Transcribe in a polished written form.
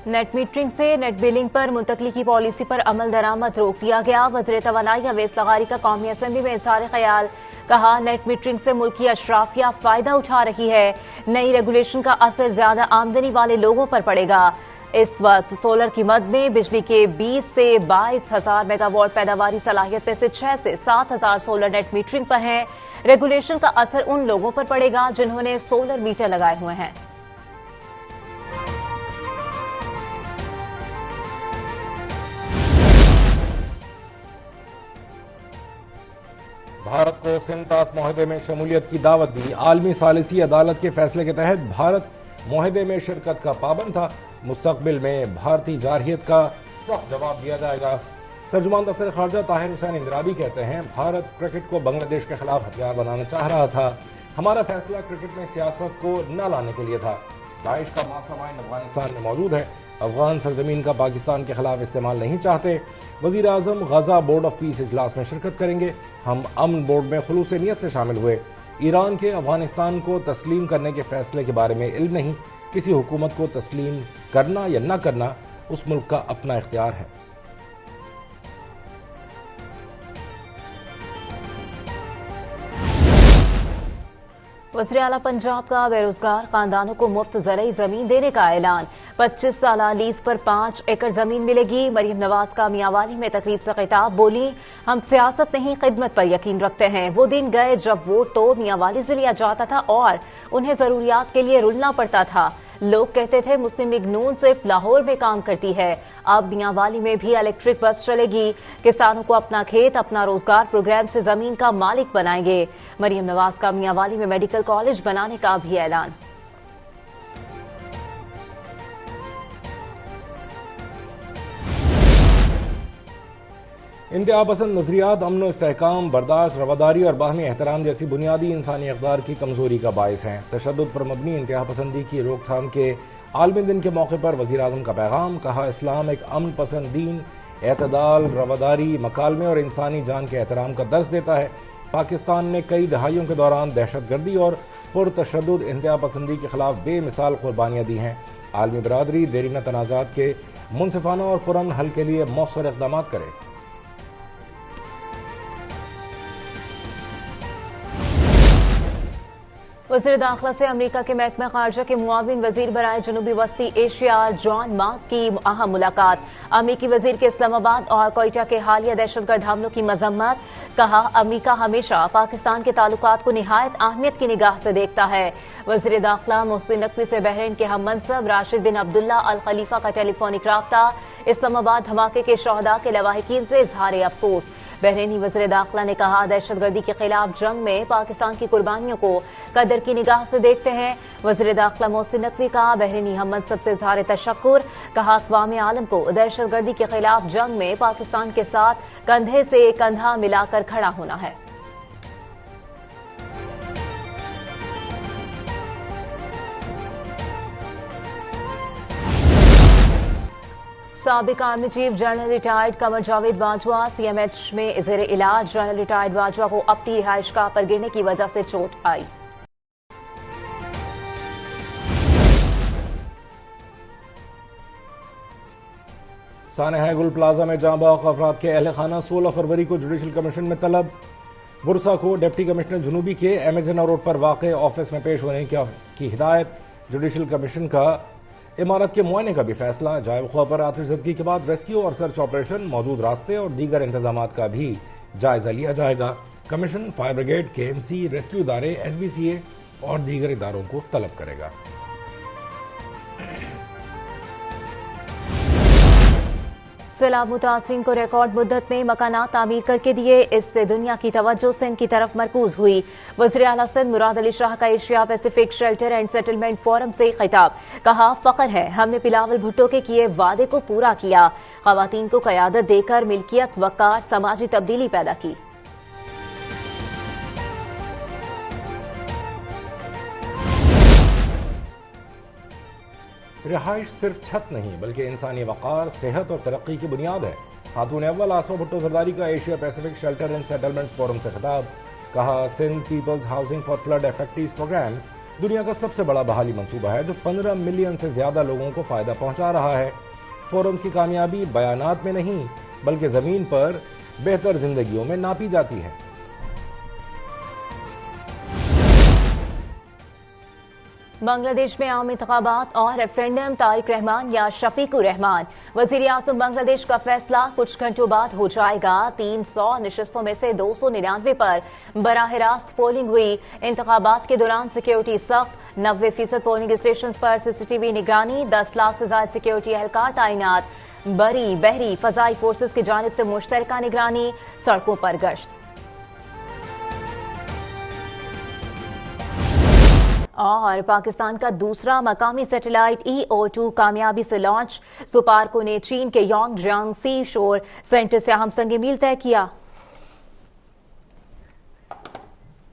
Net metering से net billing पर मुंतकली की पॉलिसी पर अमल दरामद रोक दिया गया। वज़ीर तवानाई अवैस लगारी का कौमी असम्बली में इज़हार ख्याल। कहा, नेट मीटरिंग से मुल्क की अशराफिया फायदा उठा रही है। नई रेगुलेशन का असर ज्यादा आमदनी वाले लोगों पर पड़ेगा। इस वक्त सोलर की मद में बिजली के 20 से 22,000 मेगावाट पैदावारी सलाहियत में से 6 से 7,000 सोलर नेट मीटरिंग पर हैं। रेगुलेशन का असर उन लोगों पर पड़ेगा जिन्होंने सोलर मीटर लगाए हुए हैं। भारत को सिंतास मुआहदे में शमूलियत की दावत दी। आलमी सालिसी अदालत के फैसले के तहत भारत मुआहदे में शिरकत का पाबंद था। मुस्तकबिल में भारतीय जारहियत का सख्त जवाब दिया जाएगा। तर्जुमान दफ्तर खारजा ताहिर हुसैन इंदिराबी कहते हैं, भारत क्रिकेट को बांग्लादेश के खिलाफ हथियार बनाना चाह रहा था। हमारा फैसला क्रिकेट में सियासत को न लाने के लिए था। दाइश का मास्टरमाइंड अफगानिस्तान में मौजूद है। अफगान सरजमीन का पाकिस्तान के खिलाफ इस्तेमाल नहीं चाहते। वजीर आजम गजा बोर्ड ऑफ पीस इजलास में शिरकत करेंगे। हम अमन बोर्ड में खुलूस नियत से शामिल हुए। ईरान के अफगानिस्तान को तस्लीम करने के फैसले के बारे में इल्म नहीं। किसी हुकूमत को तस्लीम करना या न करना उस मुल्क का अपना इख्तियार है। वज़ीर आला पंजाब का बेरोजगार खानदानों को मुफ्त ज़रई जमीन देने का ऐलान। 25 साला लीज पर 5 एकड़ जमीन मिलेगी। मरीम नवाज का मियांवाली में तकरीब से खिताब। बोली, हम सियासत नहीं खिदमत पर यकीन रखते हैं। वो दिन गए जब वोट तो मियांवाली से लिया जाता था और उन्हें जरूरियात के लिए रुलना पड़ता था। लोग कहते थे मुस्लिम लीग नून सिर्फ लाहौर में काम करती है। अब मियांवाली में भी इलेक्ट्रिक बस चलेगी। किसानों को अपना खेत अपना रोजगार प्रोग्राम से जमीन का मालिक बनाएंगे। मरीम नवाज का मियांवाली में मेडिकल कॉलेज बनाने का भी ऐलान। इंतहा पसंद नजरियात अमन इस्तेहकाम, बर्दाश्त, रवादारी और बाहमी एहतराम जैसी बुनियादी इंसानी अक़दार की कमजोरी का बायस हैं। तशद्दुद पर मबनी इंतहा पसंदी की रोकथाम के आलमी दिन के मौके पर वज़ीर आज़म का पैगाम। कहा, इस्लाम एक अमन पसंद दीन, एतदाल, रवादारी, मकालमे और इंसानी जान के एहतराम का दर्स देता है। पाकिस्तान ने कई दहाइयों के दौरान दहशतगर्दी और पुरतशद्दुद इंतहा पसंदी के खिलाफ बेमिसाल कुर्बानियां दी हैं। आलमी बरादरी देरीना तनाज़ात के मुनसिफाना और पुरअमन हल के लिए मौसर इक़दाम करे। वज़ीर दाखिला से अमरीका के महकमा खारजा के मुआविन वज़ीर बराए जनूबी वस्ती एशिया जॉन मार्क की अहम मुलाकात। अमरीकी वज़ीर के इस्लामाबाद और कोयटा के हालिया दहशतगर्द हमलों की मजम्मत। कहा, अमरीका हमेशा पाकिस्तान के ताल्लुकात को निहायत अहमियत की निगाह से देखता है। वज़ीर दाखिला मोहसिन नकवी से बहरीन के हम मनसब राशिद बिन अब्दुल्ला अल खलीफा का टेलीफोनिक राब्ता। इस्लामाबाद धमाके के शहदा के लवाहिकीन से इजहार अफसोस। बहरीनी वज़ीर दाखिला ने कहा, दहशतगर्दी के खिलाफ जंग में पाकिस्तान की कुर्बानियों को कदर की निगाह से देखते हैं। वज़ीर दाखिला मोहसिन नकवी का बहरीनी हम मनसब से इजहार तशक्कुर। कहा, अक़वाम आलम को दहशतगर्दी के खिलाफ जंग में पाकिस्तान के साथ कंधे से कंधा मिलाकर खड़ा होना है। साबिक army chief general retired Qamar Javed Bajwa CMH में ज़ेर इलाज। जनरल रिटायर्ड बाजवा को अपनी रिहाइशगाह पर गिरने की वजह से चोट आई। सानहा गुल प्लाजा में जाँ बाख अफराद के अहल खाना 16 फरवरी को जुडिशल कमीशन में तलब। बुरसा को डिप्टी कमिश्नर जनूबी के एमेजन रोड पर वाक़ ऑफिस में पेश होने की हिदायत। जुडिशल कमीशन का इमारत के मुआयने का भी फैसला। जायब ख्वाह पर आतिशज़दगी के बाद रेस्क्यू और सर्च ऑपरेशन, मौजूद रास्ते और दीगर इंतजाम का भी जायजा लिया जाएगा। Commission fire brigade, KMC, rescue इदारे, एसबीसीए और दीगर इदारों को तलब करेगा। सैलाब मुतासिरीन को रिकॉर्ड मुद्दत में मकानात तामीर करके दिए। इससे दुनिया की तवज्जो सिंध की तरफ मरकूज हुई। वज़ीर आला सिंध मुराद अली शाह का Asia Pacific shelter and settlement forum से खिताब। कहा, फख्र है हमने बिलावल भुट्टो के किए वादे को पूरा किया। ख़वातीन को क़यादत देकर मिल्कियत, वक़ार, समाजी तब्दीली पैदा की। रिहाइश सिर्फ छत नहीं बल्कि इंसानी वक़ार, सेहत और तरक्की की बुनियाद है। खातून अव्वल आसमा भुट्टो जरदारी का Asia Pacific shelter and settlements forum से खिताब। कहा, Sindh people's housing for flood affectees programme دنیا کا سب سے بڑا بحالی منصوبہ ہے جو 15 ملین سے زیادہ لوگوں کو فائدہ پہنچا رہا ہے۔ فورمز کی کامیابی بیانات میں نہیں بلکہ زمین پر بہتر زندگیوں میں ناپی جاتی ہے۔ بنگلہ دیش میں عام انتخابات اور ریفرینڈم، طارق رحمان یا شفیق الرحمان وزیر اعظم بنگلہ دیش کا فیصلہ کچھ گھنٹوں بعد ہو جائے گا۔ 300 نشستوں میں سے 299 پر براہ راست پولنگ ہوئی۔ انتخابات کے دوران سیکیورٹی سخت، 90% پولنگ اسٹیشنز پر CCTV نگرانی، 10 لاکھ سے زائد سیکیورٹی اہلکار تعینات، بری، بحری، فضائی فورسز کی جانب سے مشترکہ نگرانی، سڑکوں پر گشت۔ اور پاکستان کا دوسرا مقامی سیٹلائٹ EO2 کامیابی سے لانچ، سپارکو نے چین کے یانگ جیانگ سی شور سینٹر سے ہم سنگ میل طے کیا۔